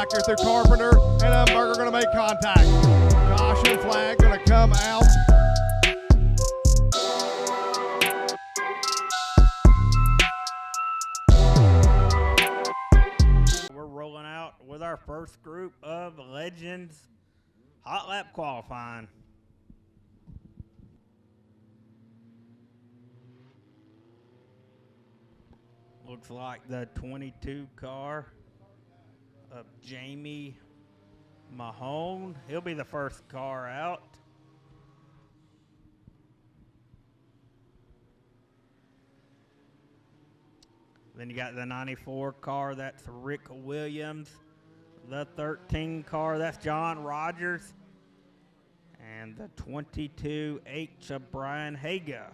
Schumacher through Carpenter, and Umberger going to make contact. Caution flag going to come out. We're rolling out with our first group of Legends hot lap qualifying. Looks like the 22 car of Jamie Mahone. He'll be the first car out. Then you got the 94 car, that's Rick Williams. The 13 car, that's John Rogers. And the 22H of Brian Haga.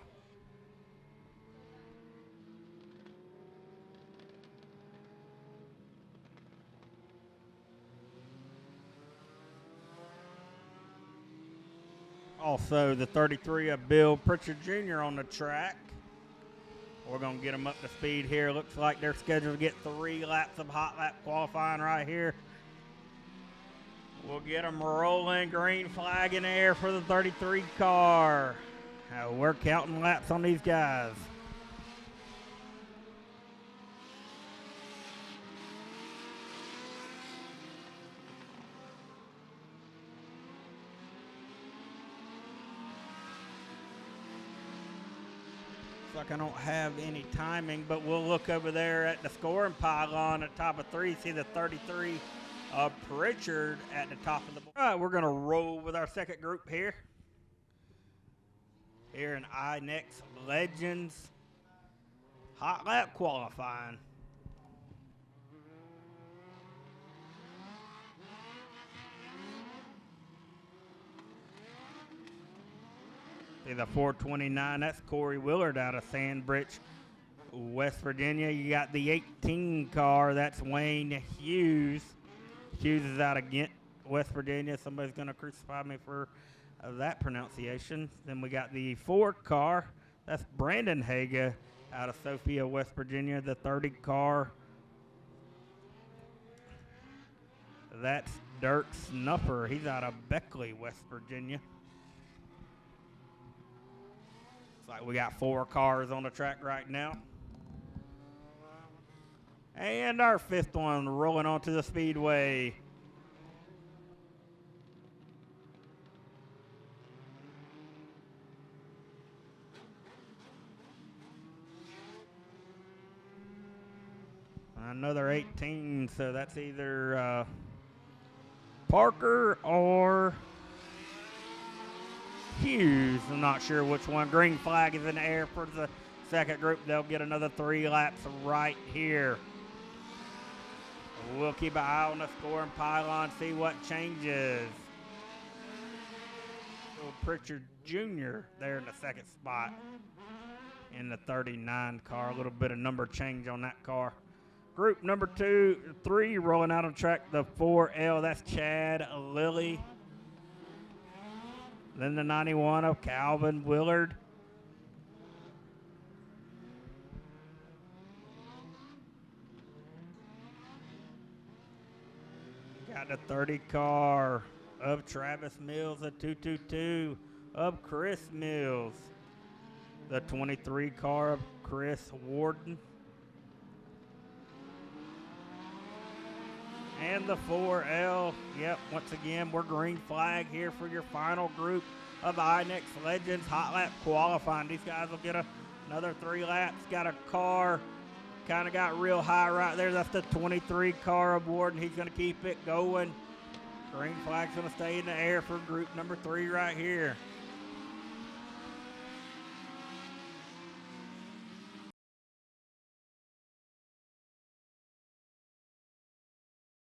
Also, the 33 of Bill Pritchard Jr. on the track. We're going to get them up to speed here. Looks like they're scheduled to get 3 laps of hot lap qualifying right here. We'll get them rolling. Green flag in the air for the 33 car. We're counting laps on these guys. Like I don't have any timing, but we'll look over there at the scoring pylon at top of 3. See the 33 of Pritchard at the top of the board. All right, we're going to roll with our second group here. Here in INEX Legends hot lap qualifying. See the 429, that's Corey Willard out of Sandbridge, West Virginia. You got the 18 car, that's Wayne Hughes. Hughes is out of Ghent, West Virginia. Somebody's going to crucify me for that pronunciation. Then we got the 4 car, that's Brandon Haga out of Sophia, West Virginia. The 30 car, that's Dirk Snuffer. He's out of Beckley, West Virginia. Like we got 4 cars on the track right now. And our 5th one rolling onto the Speedway. Another 18, so that's either Parker or Hughes. I'm not sure which one. Green flag is in the air for the second group. They'll get another 3 laps right here. We'll keep an eye on the scoring pylon, see what changes. Pritchard Jr. there in the second spot in the 39 car. A little bit of number change on that car. Group number 3 rolling out on track, the 4L. That's Chad Lilly. Then the 91 of Calvin Willard. Got the 30 car of Travis Mills, the 222 of Chris Mills. The 23 car of Chris Warden. And the 4L, yep, once again, we're green flag here for your final group of INEX Legends hot lap qualifying. These guys will get another 3 laps. Got a car, kind of got real high right there. That's the 23 car of Warden. He's going to keep it going. Green flag's going to stay in the air for group number 3 right here.